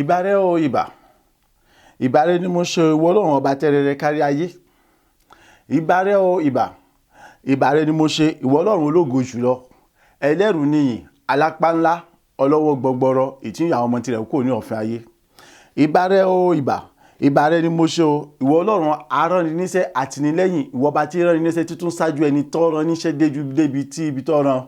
Ìbà rẹ o ìbà. Ìbà rẹ ni mo ṣe ìwọ Ọlọ́run ọba tẹ́rẹrẹ kárí ayé. Ìbà rẹ o ìbà. Ìbà rẹ ni mo ṣe ìwọ Ọlọ́run ológo jùlọ. Ẹlẹ́rù níyìn, alápá ńlá, ọlọ́wọ́ gbọgbọrọ, ìtí àwọn ọmọ tirẹ̀ kò ní ọ̀fẹ́ ayé. Ìbà rẹ o ìbà. Ìbà rẹ ni mo ṣe o ìwọ Ọlọ́run aránniníṣẹ́ àtìnílẹ́yìn, ìwọ bá ti ránniníṣẹ́ títún ṣáájú ẹni tó rán níṣẹ́ débi tí ibi tó rán.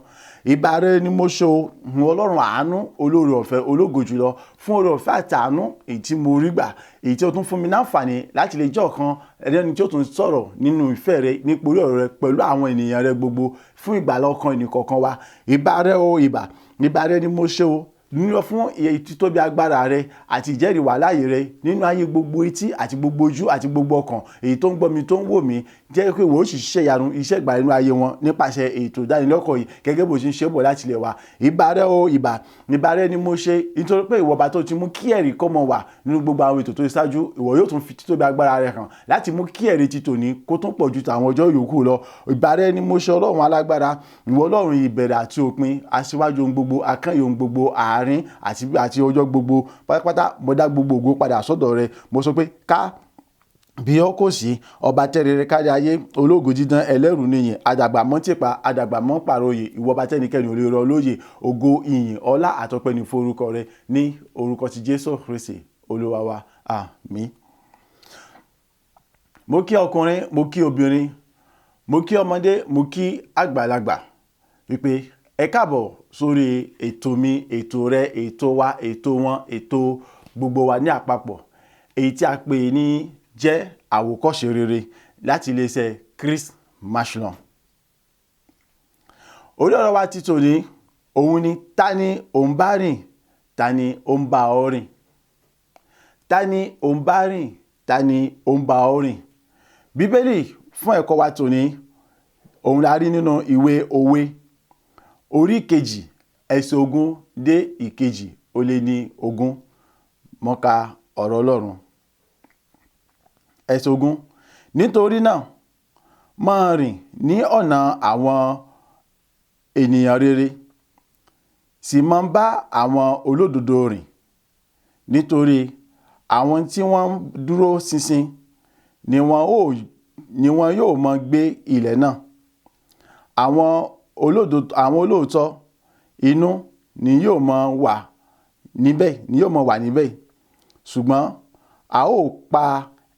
Ìbà rẹ ni mo ṣe o ìwọ Ọlọ́run àánú, olóore ọ̀fẹ́, ológo jùlọ, fún oore ọ̀fẹ́ àti àánú èyí tí mo rí gbà, èyí tí ó tún fún mi láǹfààní láti lè jẹ́ ọ̀kan ẹni tí ó tún sọ̀rọ̀ nínú ìfẹ́ rẹ nítorí ọ̀rọ̀ rẹ pẹ̀lú àwọn ènìyàn rẹ gbogbo fún ìgbàlà ọkàn ẹnìkọ̀ọ̀kan wa. Ìbà rẹ o ìbà. Ìbà rẹ ni mo ṣe o nílò fún títóbi agbára rẹ àti ìjẹ́rìí wà láàyè rẹ nínú ayé gbogbo etí àti gbogbo ojú àti gbogbo ọkàn èyí tó ń gbọ́ mi tó ń wò mí, jẹ́ pé wò ó sì ṣiṣẹ́ ìyanu iṣẹ́ ìgbà nínú ayé wọn nípasẹ̀ ètò ìdánilẹ́kọ̀ọ́ yìí gẹ́gẹ́ bó ṣe ń ṣe bọ̀ láti ilẹ̀ wa. Ìbà rẹ o ìbà. Ìbà rẹ ni mo ṣe nítorí pé ìwọ bá tó ti mú kí ẹ̀rí kó mọ wà nínú gbogbo àwọn ètò tó ṣáájú, ìwọ yóò tún fi títóbi agbára rẹ hàn láti mú kí ẹ̀rí ti tòní kó tún pọ̀ ju tàwọn ọjọ́ yòókù lọ. Ìbà rẹ ni mo ṣe Ọlọ́run alágbára, ìwọ Ọlọ́run ìbẹ̀rẹ̀ àti òpin, aṣíwájú ohun gbogbo, akẹ́yìn ohun gbogbo, àárín àti ọjọ́ gbogbo, pátápátá mo dá gbogbo ògo padà sọ́dọ̀ rẹ. Mo sọ pé ká bí ọ kò sí ọba tẹ́rẹrẹ kárí ayé, ológo dídán, ẹlẹ́rù níyìn, àdàgbà mọ́ tìpa, àdàgbà mọ́ pàròyè, ìwọ ọba tẹ́nikẹ́ni ò lè rọ lóyè, ògo ìyìn ọlá àtọpẹ́ ní forúkọ rẹ ní orúkọ ti Jésù Kristi Olúwa wa, àmín. Mo kí ọkùnrin, mo kí obìnrin, mo kí ọmọdé, mo kí àgbàlagbà wípé ẹ káàbọ̀ sórí ètò mi, ètò rẹ, ètò wa, ètò wọn, ètò gbogbo wa ní àpapọ̀ èyí tí a pè ní jẹ́ àwòkọ́ṣe rere láti iléeṣẹ́ Chris Mashlon. Orí ọ̀rọ̀ wa ti tòní òun ni ta ni ò ń bá rìn, ta ni ó ń bá ọ rìn. Ta ni ò ń bá rìn, ta ni ó ń bá ọ rìn. Bíbélì fún ẹ̀kọ́ wa tòní òun la rí nínú ìwé òwe orí kejì ẹsẹ̀ 20 dé ìkejì ó lé ní 20. Mo ka ọ̀rọ̀ Ọlọ́run. Ẹsẹ̀ 20. Nítorí náà máa rìn ní ọ̀nà àwọn ènìyàn rere, sì máa bá àwọn olódodo rìn, nítorí àwọn tí wọ́n dúró ṣinṣin ni wọn yóò máa gbé ilẹ̀ náà. Àwọn olóòótọ́ inú ni yóò máa wà níbẹ̀, ṣùgbọ́n a ó pa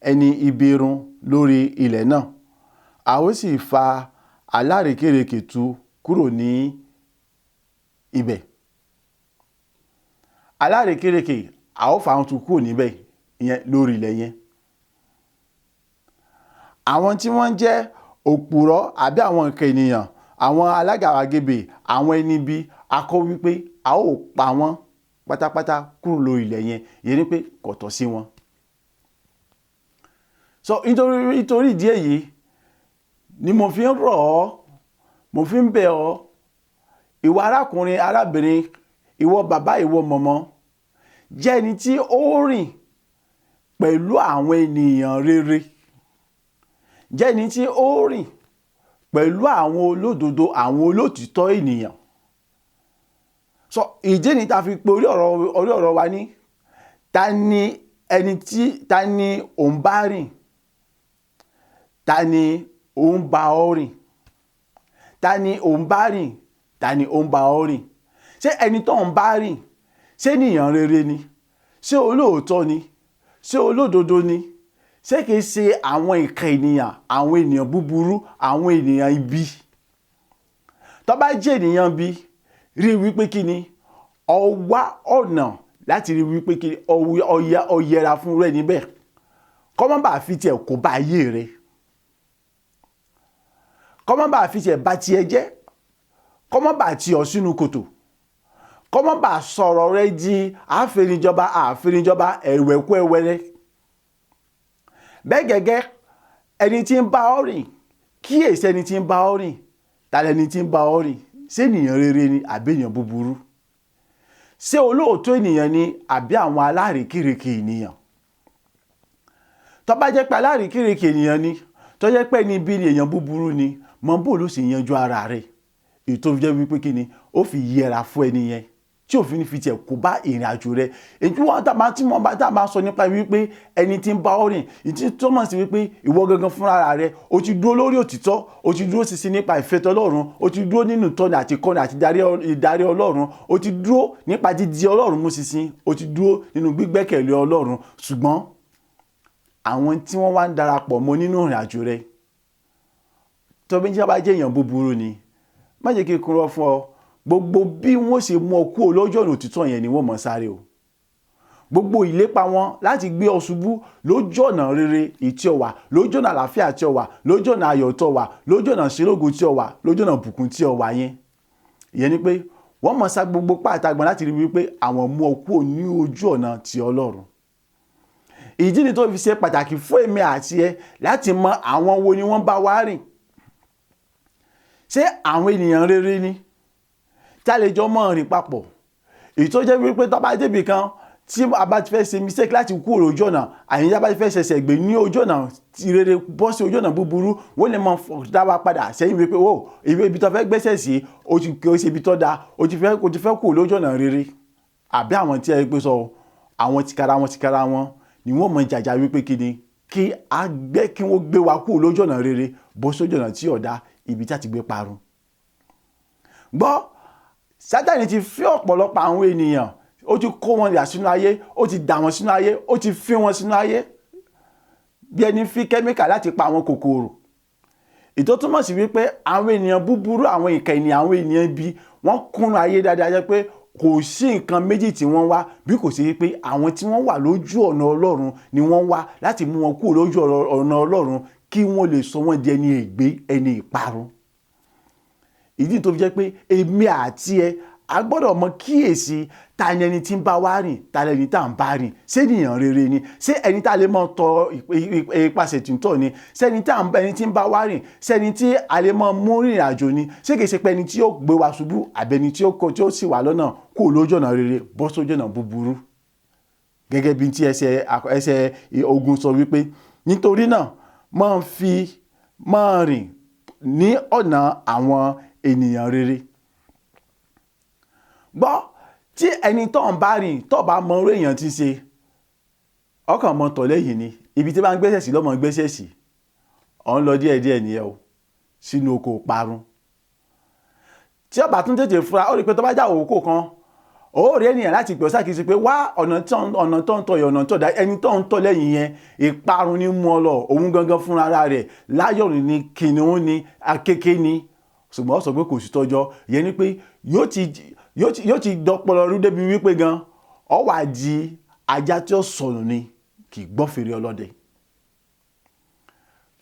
ẹni ibi run lórí ilẹ̀ náà, a ó sì fa alárékérekè tú kúrò ní ibẹ̀. Alárékérekè a ó fa wọn tú kúrò níbẹ̀ ìyẹn lórí ilẹ̀ yẹn. Àwọn tí wọ́n jẹ́ òpùrọ́ àbí àwọn nǹkan ènìyàn, àwọn alágàbàgebè, àwọn ẹni bí akọ wípé a ó pa wọ́n pátápátá kúrò lórí ilẹ̀ yẹn, ìyẹn ni pé kò tọ́ sí wọn. So nítorí ìdí èyí ni mo fi ń rọ̀ ọ́, mo fi ń bẹ̀ ọ́, ìwọ arákùnrin, arábìnrin, ìwọ bàbá, ìwọ mọ̀mọ́, jẹ́ ẹni tí ó rìn pẹ̀lú àwọn ènìyàn rere. Jẹ́ ẹni tí ó rìn pẹ̀lú àwọn olódodo, àwọn olótìtọ́ ènìyàn. So ìdí ni ta fi pe orí ọ̀rọ̀ wa ní ta ni ò ń bá rìn, ta ni ò ń bá ọ rìn. Ta ni ò ń bá rìn, ta ni ò ń bá ọ rìn. Ṣé ẹni tó ń bá rìn, ṣé ènìyàn rere ni? Ṣé olóòótọ́ ni? Ṣé olódodo ni? Ṣé kìí ṣe àwọn ìkà ènìyàn, àwọn ènìyàn búburú, àwọn ènìyàn ibi? Tó bá jẹ́ ènìyàn bí, rí wípé kí ni ọ wá ọ̀nà láti rí wípé kí ni ọ yẹra fún rẹ níbẹ̀, kó má bàa fi tiẹ̀ kó bá ayé rẹ, kó má bàa fi tiẹ̀ bá tiẹ̀ jẹ́, kó má bàa tì ọ́ sínú kòtò, kó má bàa sọ̀rọ̀ rẹ di àfẹnijọba ẹ̀wẹ̀kú ẹwẹ́rẹ́. Bẹ́ẹ̀ gẹ́gẹ́ ẹni tí ń bá ọ rìn, kíyèsí ẹni tí ń bá ọ rìn. Ta lẹni tí ń bá ọ rìn? Ṣé ènìyàn rere ni àbí ènìyàn búburú? Ṣé olóòótọ́ ènìyàn ni àbí àwọn alárékérekè ènìyàn? Tó bá jẹ́ pé alárékérekè ènìyàn ni, tó jẹ́ pé ẹni bí ni èèyàn búburú ni, mọ bó ló sì yanjú ara rẹ̀. Èyí tó jẹ́ wípé kí ni ó fi yẹra fún ẹni yẹn. tí òfin fi tiẹ̀ kó bá ìrìn àjò rẹ. èyí wọn tá a máa sọ nípa wípé ẹni tí ń bá ọ rìn ìtí tó mọ̀ sí wípé ìwọ gangan fúnra rẹ o ti dúró lórí òtítọ́, o ti dúró ṣinṣin nípa ìfẹ́ t'Ọlọ́run, o ti dúró nínú ìtọ́ni àti ìkọ́ni àti ìdarí Ọlọ́run, o ti dúró nípa dídí Ọlọ́run mú ṣinṣin, o ti dúró nínú gbígbẹ́kẹ̀lé Ọlọ́run. ṣùgbọ́n àwọn tí wọ́n wá ń darapọ̀ mọ́ nínú ìrìn àjò rẹ tọ́bí jẹ́ bá jẹ́ èèyàn búburú ni, má jẹ́ kí n kúrò fún ọ. gbogbo bí wọ́n ṣe mú ọ kúrò lójú ọ̀nà òtítọ́ yẹn ni wọ́n mọ̀ sáré o. gbogbo ìlépa wọn láti gbé ọ ṣubú lójú ọ̀nà rere tí ọ wà, lójú ọ̀nà àlàáfíà tí ọ wà, lójú ọ̀nà ayọ̀ tí ọ wà, lójú ọ̀nà ṣílógo tí ọ wà, lójú ọ̀nà bùkún tí ọ wà yẹn. ìyẹn ni pé wọ́n mọ̀ sá gbogbo pàtàgbọ́n láti rí wípé àwọn mú ọ kúrò ní ojú ọ̀nà ti Ọlọ́run. ìdí ni tó fi ṣe pàtàkì fún èmi àti ẹ láti mọ àwọn wo ni wọ́n bá wá rìn. ṣé àwọn ènìyàn rere ni tí a lè jọ mọ́ rìn papọ̀? èyí tó jẹ́ wípé tó bá débì kan tí a bá ti fẹ́ ṣe mistake láti kúrò lójú ọ̀nà, àyíká bá ti fẹ́ ṣẹ̀ṣẹ̀ gbé ní ojú ọ̀nà ti rere bọ́ sí ojú ọ̀nà búburú, wọ́n lè mọ dá wa padà sẹ́yìn wípé o ibi tó fẹ́ gbẹ́sẹ̀ sí o ti kí o ṣe ibi tó da, o ti fẹ́ kúrò lójú ọ̀nà rere. àbí àwọn tí ẹ gbé sọ àwọn tìkára wọn ni wọ́n mọ jàjà wípé kí wọ́n gbé wa kúrò lójú ọ̀nà rere bọ́ sójú ọ̀nà tí ọ̀dà ibi tí a ti gbé parun. gbọ́, Sátánì ti fi ọ̀pọ̀lọpọ̀ àwọn ènìyàn, ó ti kó wọn yà sínú ayé, ó ti dà wọn sínú ayé, ó ti fi wọn sínú ayé bí ẹni fi kẹ́míkà láti pa àwọn kòkòrò. ètò túmọ̀ sí wípé àwọn ènìyàn búburú, àwọn ìkà ènìyàn, àwọn ènìyàn ibi wọ́n kúnnú ayé dáadáa, jẹ́ pé kò sí nǹkan méjì tí wọ́n wá bí kò sí pé àwọn tí wọ́n wà lójú ọ̀nà Ọlọ́run ni wọ́n wá láti mú wọn kúrò lójú ọ̀nà Ọlọ́run kí wọ́n lè sọ wọ́n di ẹni ègbé, ẹni ìparun. ìdí tó fi jẹ́ pé èmi àti ẹ a gbọ́dọ̀ mọ kíyèsí ta ni ẹni tí ń bá wá rìn, ta ni ẹni tá à ń bá rìn. ṣé ènìyàn rere ni? ṣé ẹni tá a lè mọ tọ ipasẹ̀ tìǹtọ̀ ni? ṣé ẹni tí ń bá wá rìn? ṣé ẹni tí a lè mọ mú rìnrìn àjò ni? ṣé kìí ṣe pé ẹni tí ó gbé wa ṣubú àbẹni tí ó sì wà lọ́nà kó lójú ọ̀nà rere bọ́ sójú ọ̀nà búburú? gẹ́gẹ́ bí tí ẹsẹ̀ ogun sọ wípé nítorí náà máa rìn ní ọ̀nà àwọn ènìyàn rere. gbọ́, tí ẹni tó ń bá rìn tó bá mọ orí èèyàn ti ṣe, ọkàn mọ tọ̀ lẹ́yìn ni, ibi tí bá ń gbẹ́sẹ̀ sí lọ́mọ gbẹ́sẹ̀ sí, ọ̀ ń lọ díẹ̀díẹ̀ nìyẹn o sínú oko parun. tí ọba tún tètè fura, ó rí pé tó bá já òkò kan, ó rí ènìyàn láti pè ọ́ sákìsí pé wá ọ̀nà tó ń tọ̀ yẹn, ọ̀nà tó dá, ẹni tó ń tọ̀ lẹ́yìn yẹn ìparun ní mú ọ lọ. òun gangan fúnra rẹ̀ láyọ̀ ní kìnìún ní akéké ní, ṣùgbọ́n ó sọ pé kò sí tọ́jọ́. ìyẹn ni pé yóò ti dọpọlọ rú débi wípé gan ọ wà di ajá tí ó sọnù ni, kì í gbọ́ fèrè ọlọ́dẹ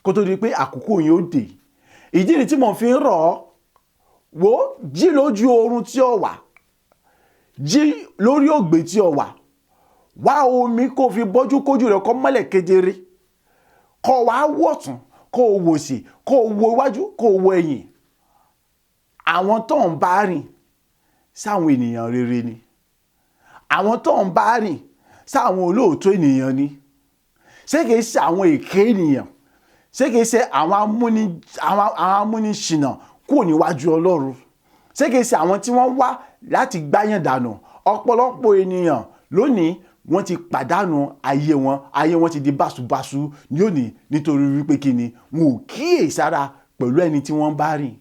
kó tó di pé àkókò yìí ó dé. ìdí ni tí mo fi ń rọ̀ ọ́, wò ó, jí lójú oorun tí ó wà, jí lórí ògbé tí ó wà, wá omi kó fi bọ́jú kójú rẹ̀ kó mọ́lẹ̀ kedere, kó wá wọ̀tún, kó wò sí, kó wo iwájú, kó wo ẹ̀yìn. àwọn tó ń bá rìn sáwọn ènìyàn rere ni? àwọn tó ń bá rìn sáwọn olóòótọ́ ènìyàn ni? ṣé kìí ṣe àwọn èké ènìyàn? ṣé kìí ṣe àwọn amúniṣìnà kúrò níwájú Ọlọ́run? ṣé kìí ṣe àwọn tí wọ́n wá láti gbáyàn dànù? ọ̀pọ̀lọpọ̀ ènìyàn lónìí wọ́n ti pàdánù ayé wọn ti di báṣubàṣu lónìí nítorí wípé kíni wọn ò kíyèsára pẹ̀lú ẹni tí wọ́n bá rìn.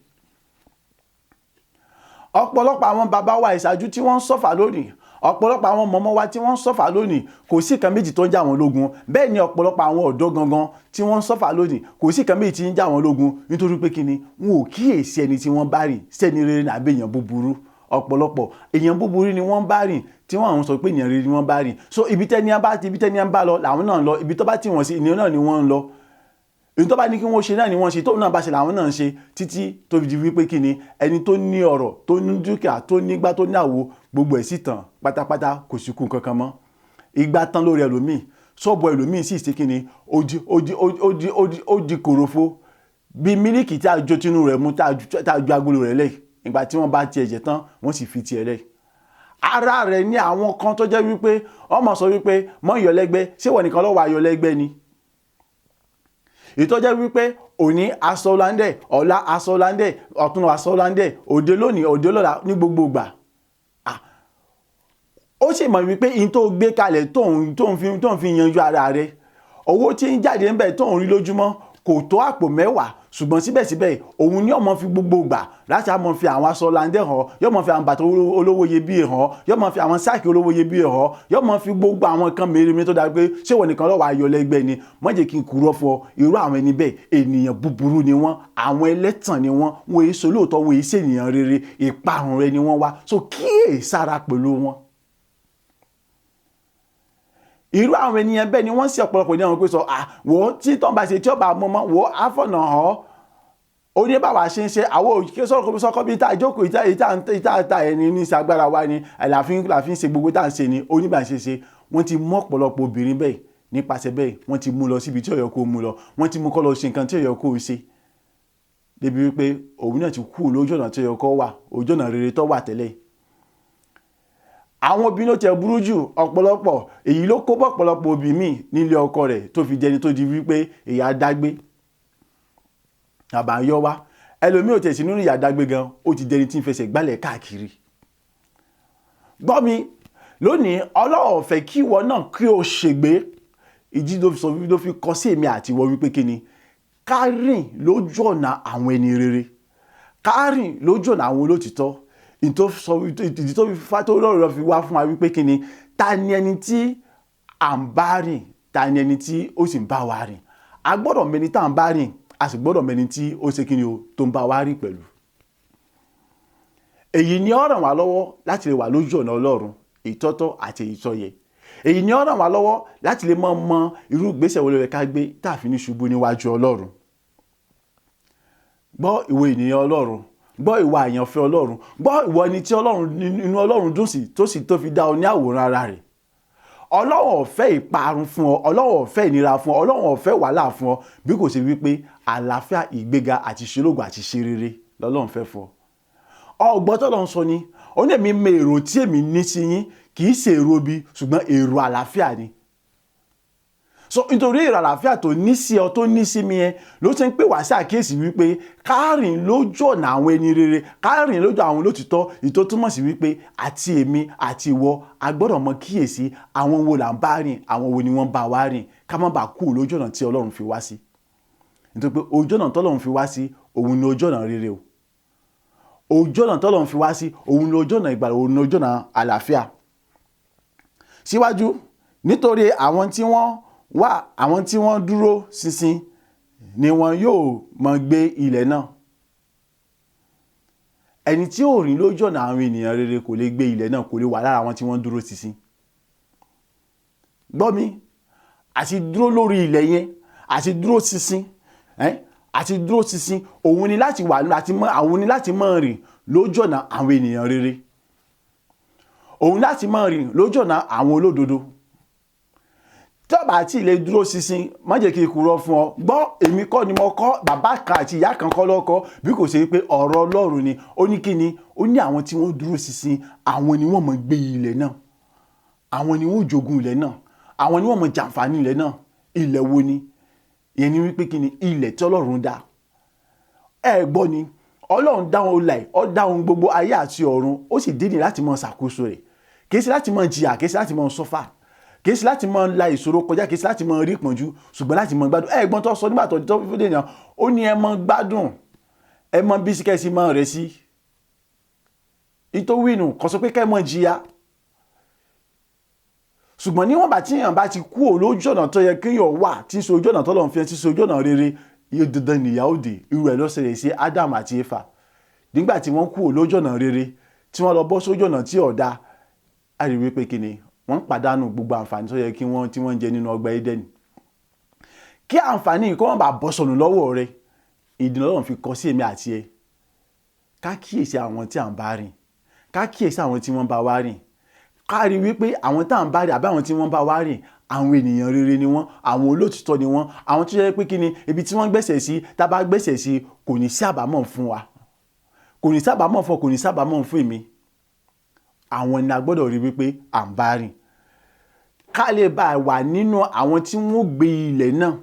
ọ̀pọ̀lọpọ̀ àwọn bàbá wa ìṣáájú tí wọ́n ń sọ́fà lónìí, ọ̀pọ̀lọpọ̀ àwọn mọ̀mọ́ wa tí wọ́n ń sọ́fà lónìí, kò sí kan méjì tó ń jà wọ́n lógun. bẹ́ẹ̀ ni ọ̀pọ̀lọpọ̀ àwọn ọ̀dọ́ gangan tí wọ́n ń sọ́fà lónìí, kò sí kan méjì tí ń jà wọ́n lógun nítorí pé kíni wọn ò kíyèsí ẹni tí wọ́n bá rìn, sẹ́ni rere ní àbí èèyàn búburú. ọ̀pọ̀lọpọ̀ èèyàn búburú ni wọ́n bá rìn tí wọ́n àwọn sọ pé èèyàn rere ni wọ́n bá rìn. so ibi tẹ́ni á bá lọ làwọn náà ń lọ, ibi tó bá tì wọ́n sí ìnìyàn náà ni wọ́n ń lọ. èyí tó bá ní kí wọ́n ṣe náà ni wọ́n ṣe, tóun náà bá ṣe làwọn náà ń ṣe, títí tó fi di wípé kíni ẹni tó ní ọrọ̀, tó ní dúkìá, tó nígbà, tó ní àwo, gbogbo ẹ̀ sì tàn pátápátá, kò sí kù kankan mọ́. ìgbà tán lórí ẹlòmíì, ṣọ́ọ̀bù ẹlòmíì sì ṣe kíni ó di kòròfo bí mílíkì tí a jó tinú rẹ̀ mú, tá a ju agolo rẹ̀ lẹ̀, ìgbà tí wọ́n bá tiẹ̀ jẹ tán wọ́n sì fi tiẹ̀ lẹ̀. ara rẹ̀ ní àwọn kan tó jẹ́ wípé ọmọ sọ wípé mọ́ ìyọlẹ́gbẹ́, ṣé wọ́n nìkan lọ́wọ́ ayọlẹ́gbẹ́ ni? ìtọ́jẹ́ wípé òní aṣọ ọ̀làndẹ̀, ọ̀la aṣọ ọ̀làndẹ̀, ọ̀túnla aṣọ ọ̀làndẹ̀, òde lónìí, òde lọ́la, ní gbogbo ìgbà. sì mọ̀ wípé in tó gbé kalẹ̀ tó ń fi yanjú ara rẹ̀ owó tí ń jáde ń bẹ̀ tó ń rí lójúmọ́ kò tó àpò mẹ́wàá ṣùgbọ́n síbẹ̀síbẹ̀ òun ni ọmọ fi gbogbo gbà láti àmọ́ fi àwọn aṣọ landẹ́ hàn yóò mọ̀ fi àwọn bàtà olówó iyebíye hàn yóò mọ̀ fi àwọn sáàkì olówó iyebíye hàn yóò mọ̀ fi gbogbo àwọn nǹkan mèremère tó dáa pé ṣé wọ́n nìkan lọ́wọ́ ayọ̀ lẹ́gbẹ́ ni má jẹ́ kí n kúrò fọ irú àwọn ẹni bẹ́ẹ̀ ènìyàn búburú ni wọ́n àwọn ẹlẹ́tàn ni wọ́n èé so lóòótọ́ wọ́n èé ṣènìyàn rere ìparun rẹ ni wọ́n wá so kíyèsára pẹ̀lú wọn. Irú àwọn ènìyàn bẹ́ẹ̀ ni wọ́n sì ọ̀pọ̀lọpọ̀ ní àwọn pé sọ wò tí tọ́ bá ṣe tí ọba mọ́mọ́ wò áfọ̀nà hàn ó ní báwa ṣe ń ṣe àwọn òkè sọ́kọ́ bí tá ìjókòó ìta ẹni ní ìṣàgbára wa ni láàfin ṣe gbogbo tá à ń ṣe ni oníbàṣeṣe wọ́n ti mú ọ̀pọ̀lọpọ̀ obìnrin bẹ́ẹ̀ nípasẹ̀ bẹ́ẹ̀ wọ́n ti mú lọ síbi tí ó yẹ kó mú lọ wọ́n ti mú kọ́ lọ ṣe nǹkan tí ó yẹ kó ṣe débi wípé òun náà ti kú lójú ọ̀nà tí ó yẹ kó wà ojú ọ̀nà rere tó wà tẹ́lẹ̀. Àwọn obìnrin ló tẹ burú jù ọ̀pọ̀lọpọ̀ èyí ló kó bọ́ ọ̀pọ̀lọpọ̀ òbí mi nílé ọkọ rẹ̀ tó fi jẹni tó di wípé ìyá dágbé àbáyọ wá ẹlòmíì ò tẹ̀sí nínú ìyá dágbé gan ó ti jẹni tí ń fẹsẹ̀ gbálẹ̀ káàkiri. Gbọ́ mi lónìí Ọlọ́run fẹ́ kí ìwọ náà kí o ṣègbé ìdí ló fi kọ sí èmi àti ìwọ wípé kí ni ká rìn lójú ọ̀nà àwọn ẹni rere ká rìn lójú ọ̀nà àwọn olótìtọ́ ìdí tó fi fa tó lọ́rọ̀ fi wá fún wa wípé kí ni ta ni ẹni tí à ń bá rìn ta ni ẹni tí ó sì ń bá wa rìn a gbọ́dọ̀ mẹni tá à ń bá rìn a sì gbọ́dọ̀ mẹni tí ó ṣe kí ni o tó ń bá wa rìn pẹ̀lú. Èyí ni ó ràn wá lọ́wọ́ láti lè wà lójú ọ̀nà Ọlọ́run ìtọ́tọ́ àti ìtọ́yẹ. Èyí ni ó ràn wá lọ́wọ́ láti lè mọ irú ìgbésẹ̀ wo ló yẹ ká gbé tá a fi ní ṣubú níwájú Ọlọ́run. Gbọ́ ìwọ ènìyàn Ọlọ́run gbọ́ ìwà àyànfẹ́ Ọlọ́run gbọ́ ìwọ ẹni tí inú Ọlọ́run dùn sí tó fi dá ọ ní àwòrán ara rẹ̀. Ọlọ́run ò fẹ́ ìparun fún ọ Ọlọ́run ò fẹ́ ìnira fún ọ Ọlọ́run ò fẹ́ wàhálà fún ọ bí kò ṣe wípé àlàáfíà ìgbéga àti ìṣelógo àti ṣe rere lọ́lọ́run fẹ́ fún ọ. Ọgbọ́n tọ́lọ́run sọ ni ó ní èmi mọ èrò tí èmi ní sí yín kì í ṣe èrò bí ṣùgbọ́n èrò àlàáfíà ni. So nítorí èrò àlàáfíà tó ní sí ọ tó ní sí mi yẹn ló ti ń pè wá sí àkíyèsí wípé ká rìn lójú ọ̀nà àwọn ẹni rere ká rìn lójú àwọn olótìtọ́ ìtó túmọ̀ sí wípé àti èmi àti ìwọ a gbọ́dọ̀ mọ kíyèsí àwọn wo là ń bá rìn àwọn wo ni wọ́n bá wá rìn ká má bàa kú lójú ọ̀nà tí Ọlọ́run fi wá sí. Nítorí pé ojú ọ̀nà tọ́lọ́run fi wá sí òun ni ojú ọ̀nà rere o ojú ọ̀nà tọ́lọ́run fi wá sí òun ni ojú ọ̀nà ìgbàlà òun ni ojú ọ̀nà àlàáfíà. Síwájú nítorí àwọn tí wọ́n dúró ṣinṣin ni wọn yóò mọ gbé ilẹ̀ náà. Ẹni tí ò rìn lójú ọ̀nà àwọn ènìyàn rere kò lè gbé ilẹ̀ náà kò lè wà lára àwọn tí wọ́n dúró ṣinṣin. Gbọ́ mi àti dúró lórí ilẹ̀ yẹn àti dúró ṣinṣin òun ni láti máa rìn lójú ọ̀nà àwọn ènìyàn rere òun láti máa rìn lójú ọ̀nà àwọn olódodo. Tó bá ti lè dúró ṣinṣin má jẹ́ kí n kúrò fún ọ gbọ́ èmi kọ́ ni mo kọ́ bàbá kan àti ìyá kan kọ́ lọ́kọ́ bí kò ṣe pé ọ̀rọ̀ Ọlọ́run ni ó ní kí ni ó ní àwọn tí wọ́n dúró ṣinṣin àwọn ni wọ́n mọ̀ gbé ilẹ̀ náà àwọn ni wọ́n jogún ilẹ̀ náà àwọn ni wọ́n mọ̀ jàǹfààní ilẹ̀ náà. Ilẹ̀ wo ni ìyẹn ni wípé kí ni ilẹ̀ tí Ọlọ́run dá. Ẹ gbọ́ ni Ọlọ́run dá wọn láì ó dá ohun gbogbo ayé àti ọ̀run ó sì dé ní láti máa ṣàkóso rẹ̀ kì í ṣe láti máa jìyà kì í ṣe láti máa sọ́fà kì í ṣe láti máa la ìṣòro kọjá kì í ṣe láti máa rí ìpọ́njú ṣùgbọ́n láti máa gbádùn. Ẹ̀gbọ́n tó sọ nígbà tó fi dé yàn ó ní ẹ máa gbádùn ẹ máa bí síkẹ́sì máa rẹ̀ sí ìtòwínú kò sọ pé kẹ́ máa jìyà ṣùgbọ́n níwọ̀n bá tí èèyàn bá ti kú lójú ọ̀nà tó yẹ kéèyàn wà tí ń ṣe ojú ọ̀nà tó lọ́n fi ẹ́ tí ń ṣe ojú ọ̀nà rere yóò dandan nìyàwó dé irú ẹ̀ ló ṣẹlẹ̀ sí Adam àti Éfà nígbà tí wọ́n kú lójú ọ̀nà rere tí wọ́n lọ bọ́ sójú ọ̀nà tí ọ̀dà á rí wípé kí ni wọ́n pàdánù gbogbo àǹfààní tó yẹ kí wọ́n tí wọ́n jẹ nínú ọgbà Édẹ́nì. Kí àǹfààní yìí kó má bàa bọ́ sọnù lọ́wọ́ rẹ ìdí Ọlọ́run fi kọ sí èmi àti ẹ ká kíyèsí àwọn tí à ń bá rìn ká kíyèsí àwọn tí wọ́n bá wá rìn ká rí wípé àwọn tá à ń bá rìn àbí àwọn tí wọ́n bá wá rìn àwọn ènìyàn rere ni wọ́n àwọn olótìtọ́ ni wọ́n àwọn tó yẹ pé kí ni ibi tí wọ́n gbẹ̀sẹ̀ sí tá a bá gbẹ̀sẹ̀ sí kò ní sí àbámọ̀ fún wa kò ní sí àbámọ̀ fún ọ kò ní sí àbámọ̀ fún èmi. Àwọn ni a gbọ́dọ̀ rí wípé à ń bá rìn ká lè bá wà nínú àwọn tí wọ́n gbé ilẹ̀ náà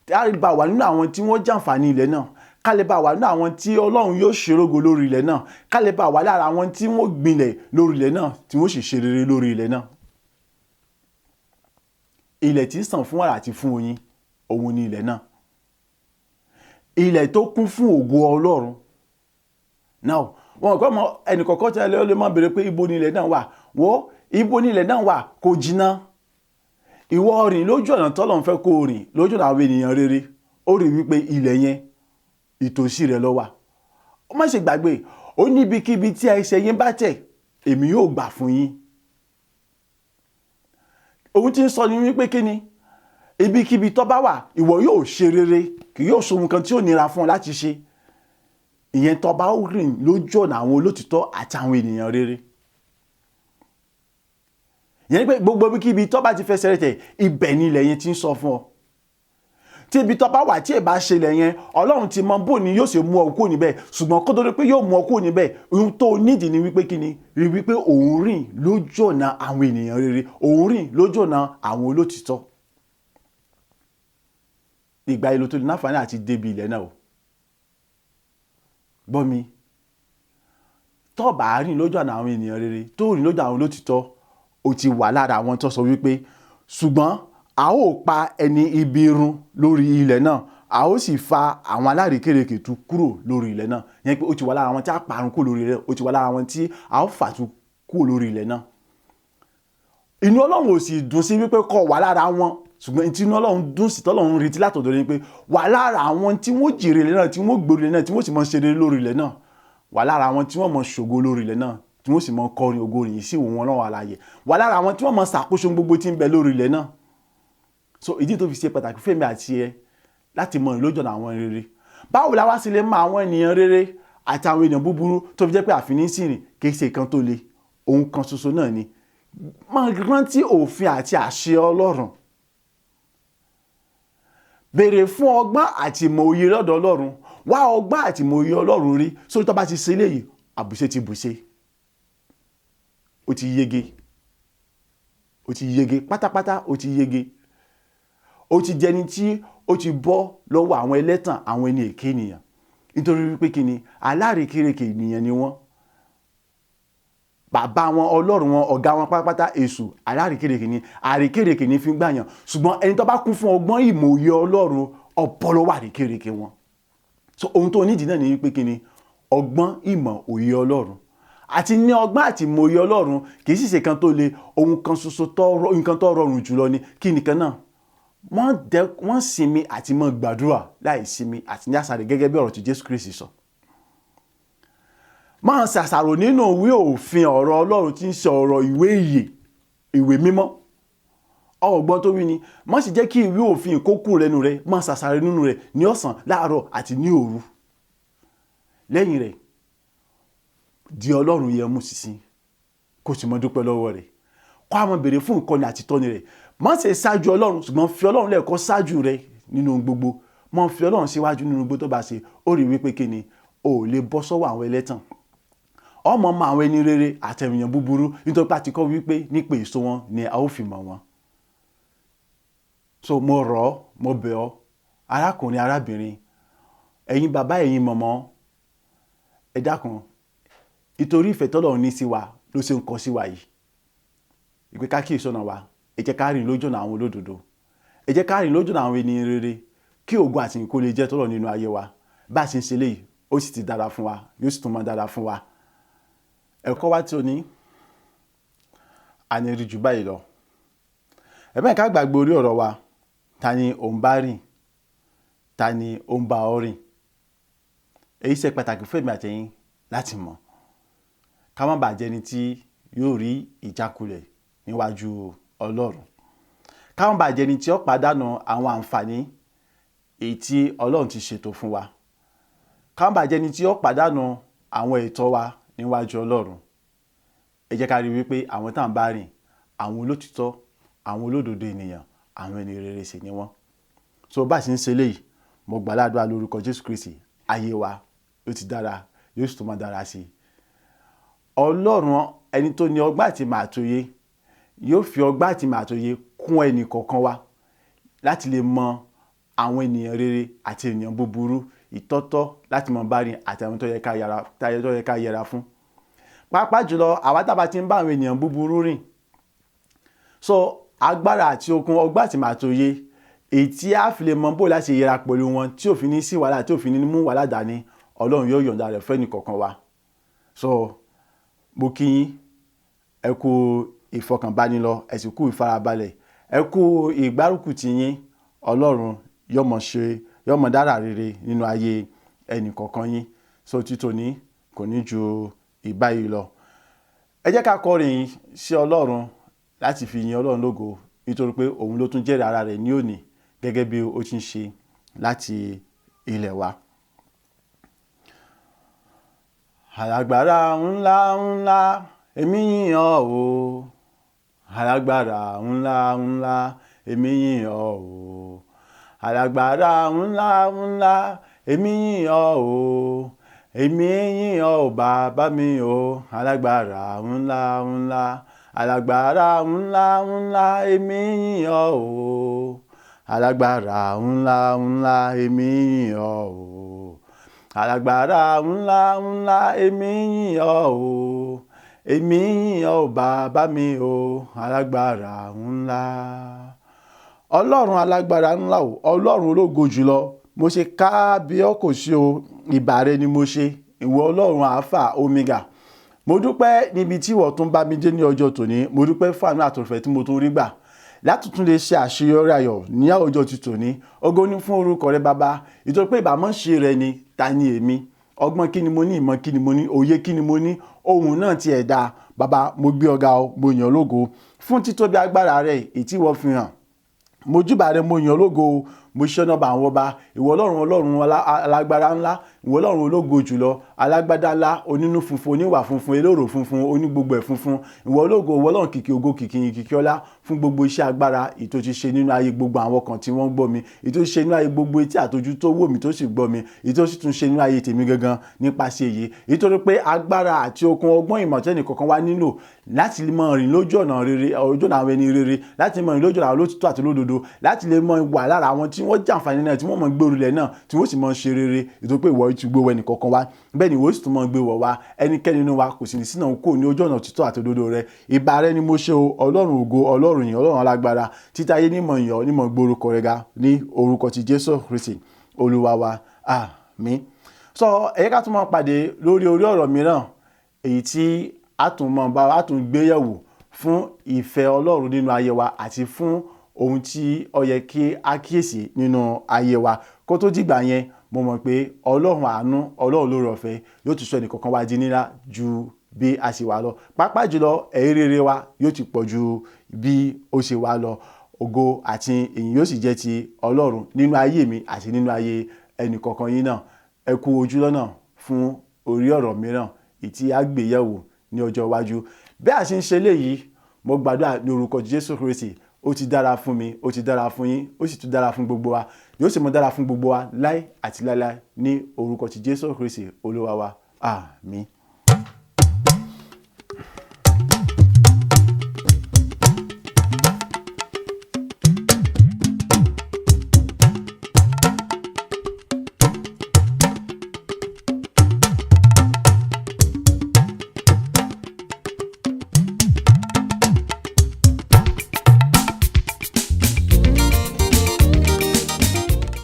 ká lè bá wà nínú àwọn tí wọ́n jàǹfààní ilẹ̀ náà ká lè bá wà nínú àwọn tí Ọlọ́run yóò ṣerógo lórí ilẹ̀ náà ká lè bá wà lára àwọn tí wọ́n gbinlẹ̀ lórí ilẹ̀ náà tí wọ́n sì ṣe rere lórí ilẹ̀ náà. ilẹ̀ tí ń sàn fún wàrà àti fún oyin, òun ni ilẹ̀ náà. Ilẹ̀ tó kún fún ògo Ọlọ́run. Now, wọn kọ́ mọ ẹnìkọ̀ọ̀kan tẹ́lẹ̀ ó lè máa béèrè pé ibo ni ilẹ̀ náà wà. Wo ibo ni ilẹ̀ náà wà kò jìnnà. Ìwọ rìn lójú ọ̀nà tọ́lọ́run fẹ́ kó rìn lójú ọ̀nà àwọn ènìyàn rere. Ó rí wípé ilẹ̀ yẹn ìtòsí rẹ̀ ló wà. Ó má ṣe gbàgbé, ó ní ibikíbi tí ẹsẹ̀ yín bá tẹ̀, èmi yóò gbà fún yín. Ohun tí ń sọ ni wípé kí ni? Ibikíbi tó bá wà, ìwọ yóò ṣe rere, kì yóò ṣe ohun kan tí ó nira fún ọ láti ṣe. Ìyẹn tó bá rìn lójú ọ̀nà àwọn olótìtọ́ àti àwọn ènìyàn rere. Ìyẹn ni pé gbogbo ibikíbi tó bá ti fẹsẹ̀ rẹ̀ tẹ̀, ibẹ̀ ni ilẹ̀ yẹn ti ń sọ fún ọ. Tí ibi tó bá wà tí ẹ bá ṣe ilẹ̀ yẹn, Ọlọ́run ti mọ bó ni yóò ṣe mú ọ kúrò níbẹ̀. Ṣùgbọ́n kó tó di pé yóò mú ọ kúrò níbẹ̀, ohun tó nídìí ni wípé kí ni? Rí wípé òun rìn lójú ọ̀nà àwọn ènìyàn rere, òun rìn lójú ọ̀nà àwọn olótìtọ́. Ìgbà yìí ló tó ní àǹfààní àti débi ilẹ̀ náà o. Gbọ́ mi, tó bá rìn lójú ọ̀nà àwọn ènìyàn rere, tó rìn lójú àwọn olótìtọ́, ó ti wà lára àwọn tó sọ wípé ṣùgbọ́n a ó pa ẹni ibi run lórí ilẹ̀ náà, a ó sì fa àwọn alárékérekè tú kúrò lórí ilẹ̀ náà. Ìyẹn pé ó ti wà lára àwọn tí a parun kúrò lórí ilẹ̀, ó ti wà lára àwọn tí a ó fà tú kúrò lórí ilẹ̀ náà. Inú Ọlọ́run ò sì dùn sí wípé kó wà lára wọn, ṣùgbọ́n tí inú Ọlọ́run dùn sí tọ́lọ́run retí látọ̀dọ̀ ni pé wà lára àwọn tí wọ́n jèrè ilẹ̀ náà, tí wọ́n gbèrò ilẹ̀ náà, tí wọ́n sì mọ ṣe rere lórí ilẹ̀ náà. Wà lára àwọn tí wọ́n mọ ṣògo lórí ilẹ̀ náà, tí wọ́n sì mọ kọrin ògo yìí sí òun Ọlọ́run alààyè. Wà lára àwọn tí wọ́n mọ ṣàkóso gbogbo tí ń bẹ lórí ilẹ̀ náà. So ìdí tó fi ṣe pàtàkì fún èmi àti ẹ láti mọ lójú ọ̀nà àwọn rere. Báwo la wá sí lè mọ àwọn ènìyàn rere àti àwọn ènìyàn búburú tó fi jẹ́ pé àfinísìnrìn kì í ṣe nǹkan tó le, ohun kan ṣoṣo náà ni. Máa rántí òfin àti àṣẹ Ọlọ́run. Béèrè fún ọgbọ́n àti ìmọ̀ òye lọ́dọ̀ Ọlọ́run. Wá ọgbọ́n àti ìmọ̀ òye Ọlọ́run rí. Sórí tó bá ti ṣe eléyìí, àbùṣe ti bùṣe. Ó ti yege. Ó ti yege pátápátá, ó ti yege. Ó ti jẹni tí ó ti bọ́ lọ́wọ́ àwọn ẹlẹ́tàn, àwọn ẹni èké ènìyàn. Nítorí wípé kí ni? Alárékérekè ènìyàn ni wọ́n. Bàbá wọn, Ọlọ́run wọn, ọ̀gá wọn pátápátá Èṣù, alárékérekè ni. Àrékérekè ni fi ń gbàyàn. Ṣùgbọ́n ẹni tó bá kún fún ọgbọ́n ìmọ̀ òye Ọlọ́run, ọ̀pọ̀ lọ́wọ́ àrékérekè wọn. So ohun tó nídìí náà ni wípé kí ni? Ọgbọ́n ìmọ̀ òye Ọlọ́run. Àti ní ọgbọ́n àti ìmọ̀ òye Ọlọ́run kì í sì ṣe kan tó le, ohun kan ṣoṣo nǹkan tó rọrùn jùlọ ni. Kí nìkan náà? Wọ́n sinmi àti mọ́ gbàdúrà láì sinmi àti ní àṣàrè gẹ́gẹ́ bí ọ̀rọ̀ tí Jésù Kristi sọ. Máa ṣàṣàrò nínú ìwé òfin ọ̀rọ̀ Ọlọ́run tí ń ṣe ọ̀rọ̀ ìwé ìyè, ìwé mímọ́. Ọgbọ́n tó wí ni, má sì jẹ́ kí ìwé òfin kó kúrò lẹ́nu rẹ, máa ṣàṣàrò nínú rẹ̀ ní ọ̀sán, láàárọ̀ àti ní òru. Lẹ́yìn rẹ̀, di Ọlọ́run yẹn mú ṣinṣin, kó sì mọ dúpẹ́ lọ́wọ́ rẹ̀. Kó a máa béèrè fún ìkọ́ni àti ìtọ́ni rẹ̀. Má ṣe ṣáájú Ọlọ́run, ṣùgbọ́n fi Ọlọ́run lẹ́ẹ̀kọ́ ṣáájú rẹ̀ nínú gbogbo. Má fi Ọlọ́run síwájú nínú gbogbo tó bá ṣe. Ó rí wípé kí ni? O ò lè bọ́ sọ́wọ́ àwọn ẹlẹ́tàn. Ọmọ mọ àwọn ẹni rere àti ènìyàn búburú nítorí pé a ti kọ́ wípé nípa èso wọn ni a ó fi mọ̀ wọn. So mo rọ̀ ọ́, mo bẹ̀ ọ́, arákùnrin, arábìnrin, ẹ̀yin bàbá, ẹ̀yin mọ̀mọ́, ẹ dákun, nítorí ìfẹ́ tọ́lọ́run ní sí wa ló ṣe ń kọ sí wa yìí. Ìpè ká kíyèsí ọ̀nà wa, ẹ jẹ́ ká rìn lójú ọ̀nà àwọn olódodo. Ẹ jẹ́ ká rìn lójú ọ̀nà àwọn ènìyàn rere kí ògo àti ìyìn kó lè jẹ́ tọ́lọ́run nínú ayé wa. Bá a ṣe ń ṣe léyìí, ó sì ti dára fún wa, yóò sì tún máa dára fún wa. Ẹ̀kọ́ wa tí ó ní, a ní rí jù báyìí lọ. Ẹ bẹ́ẹ̀ ká gbàgbé orí ọ̀rọ̀ wa, ta ni ò ń bá rìn, ta ni ó ń bá ọ rìn. Èyí ṣe pàtàkì fún èmi àtẹ̀yin láti mọ̀. Ká má bàa jẹ́ ẹni tí yóò rí ìjákulẹ̀ níwájú Ọlọ́run. Ká má bàa jẹ́ ẹni tí ó pàdánù àwọn àǹfààní èyí tí Ọlọ́run ti ṣètò fún wa. Ká má bàa jẹ́ ẹni tí ó pàdánù àwọn ẹ̀tọ́ wa níwájú Ọlọ́run. Ẹ jẹ́ ká rí wípé àwọn tá à ń bá rìn, àwọn olótìtọ́, àwọn olódodo ènìyàn, àwọn ẹni rere sì ni wọ́n. So bá ṣe ń ṣe léyìí, mo gbàládùá lórúkọ Jésù Kristi, ayé wa yóò ti dára, yóò sì tún máa dára sí i. Ọlọ́run ẹni tó ní ọgbọ́n àti ìmọ̀ àtòye yóò fi ọgbọ́n àti ìmọ̀ àtòye kún ẹnì kọ̀ọ̀kan wa láti lè mọ àwọn ènìyàn rere àti ènìyàn búburú, ìtọ́tọ́ láti mọ bá rìn àti àwọn tó yẹ ká yẹra fún. Pàápàá jùlọ àwa tá bá ti ń bá àwọn ènìyàn búburú rìn. So agbára àti okun ọgbọ́n àti màtòye èyí tí a fi lè mọ bó láti yẹra pẹ̀lú wọn tí ò fi ní sí wàhálà tí ò fi ní mú wàhálà dání Ọlọ́run yóò yọ̀ǹda rẹ̀ fẹ́ni kọ̀ọ̀kan wa. So mo kí yín ẹ kú ìfọkànbánilọ ẹ sì kú ìfarabalẹ̀ ẹ kú ìgbárùkù tì yín Ọlọ́run yóò mọ dára rere nínú ayé ẹnì kọ̀ọ̀kan yín. So títòní kò ní ju ìbáyìí lọ. Ẹ jẹ́ ká kọrin sí Ọlọ́run láti fi yin Ọlọ́run lógo nítorí pé òun ló tún jẹ́rìí ara rẹ̀ ní òní gẹ́gẹ́ bí ó ti ń ṣe láti ilẹ̀ wa. Alágbára ńlá ńlá èmi yìn ọ́ o. Alágbára ńlá ńlá èmi yìn ọ́ o. Alágbára ńlá ńlá èmi yìn ọ́ o. Èmi yìn ọ́ o bàbá mi o. Alágbára ńlá ńlá. Alágbára ńlá ńlá èmi yìn ọ́ o. Alágbára ńlá ńlá èmi yìn ọ́ o. Alágbára ńlá ńlá èmi yìn ọ́ o. Èmi yìn ọ́ o bàbá mi o. Alágbára ńlá. Ọlọ́run alágbára ńlá o, Ọlọ́run ológo jùlọ, mo ṣe kábíyèsí o, ìbà rẹ ni mo ṣe, ìwọ Ọlọ́run Alpha Omega. Mo dúpẹ́ níbi tí ìwọ tún bá mi dé ní ọjọ́ tòní, mo dúpẹ́ fún àánú àtòfẹ́ tí mo tún rí gbà láti tún lè ṣe àṣeyọrí ayọ̀ ní ọjọ́ ti tòní. Ògo ni fún orúkọ rẹ bàbá, nítorí pé ìbámọ̀ ṣe rẹ ni ta ni èmi, ọgbọ́n kí ni mo ní, ìmọ̀ kí ni mo ní, òye kí ni mo ní, ohun náà ti ẹ̀dá. Bàbá mo gbé ọ̀gá o, mo yàn lógo fún títóbi agbára rẹ èyí tí ìwọ fi hàn. Mo júbà rẹ, mo yàn lógo, mo ṣọ́nà bá àwọn ọba, ìwọ Ọlọ́run alágbára ńlá, ìwọ Ọlọ́run ológo jùlọ, alágbádá ńlá, onínú funfun, oníwà funfun, elóró funfun, oní gbogbo ẹ̀ funfun, ìwọ ológo, ìwọ Ọlọ́run kìkì ògo, kìkì ọlá fún gbogbo iṣẹ́ agbára ètò ti ṣe nínú ayé gbogbo àwọn kan tí wọ́n gbọ́ mi, ètò ṣe nínú ayé gbogbo etí àtọ́jú tó wò mí tó sì gbọ́ mi, ètò sì tún ṣe nínú ayé tèmi gangan nípasẹ̀ èyí, nítorí pé agbára àti okun ọgbọ́n ìmọ̀ tẹ́nì kọ̀ọ̀kan wá nílò láti lè mọ rìn lójú ọ̀nà rere, ojú ọ̀nà àwọn ẹni rere, láti mọ rìn lójú ọ̀nà àwọn olótìtọ́ àti olódodo, láti lè mọ wà lára àwọn tí wọ́n jàǹfààní náà, tí wọ́n mọ gbé orílẹ̀ náà, tí wọ́n sì mọ ṣe rere, nítorí pé ìwọ ti gbé wọ ẹnì kọ̀ọ̀kan wá, bẹ́ẹ̀ ni ìwọ sì tún mọ gbé wọ wá, ẹnikẹ́ni nínú wa kò sì ní sínú kó ní ojú ọ̀nà òtítọ́ àti òdodo rẹ. Ìbà rẹ ni mo ṣe o, Ọlọ́run ògo, Ọlọ́run yìn, Ọlọ́run alágbára, títáyé nímọ̀ yàn nímọ̀ gbórúkọ rẹ ga ní orúkọ ti Jésù Kristi Olúwa wa, àmín. So ẹ jẹ́ ká tún máa pàdé lórí ọ̀rọ̀ mìíràn èyí tí a tún gbéyẹ̀wò fún ìfẹ́ Ọlọ́run nínú ayé wa àti fún ohun tí ó yẹ kí a kíyèsí nínú ayé wa. Kó tó dìgbà yẹn, mo mọ̀ pé Ọlọ́run àánú, Ọlọ́run lórí ọ̀fẹ́ yóò tún sọ ẹnìkọ̀ọ̀kan wa di ńlá ju bí a ṣe wà lọ. Pàápàá jùlọ ẹ̀rí rere wa yóò ti pọ̀ ju bí ó ṣe wà lọ. Ògo àti ìyìn yóò sì jẹ́ ti Ọlọ́run nínú ayé mi àti nínú ayé ẹnìkọ̀ọ̀kan yín náà. Ẹ kú ojú lọ́nà fún orí ọ̀rọ̀ mìíràn èyí tí a gbéyẹ̀wò ní ọjọ́ iwájú. Bí a ṣe ń ṣe léyìí, mo gbàdúrà ní orúkọ Jésù Kristi, ó ti dára fún mi, ó ti dára fún yín, ó sì tún dára fún gbogbo wa, yóò sì mọ dára fún gbogbo wa láé àti láéláé ní orúkọ ti Jésù Kristi Olúwa wa, àmín.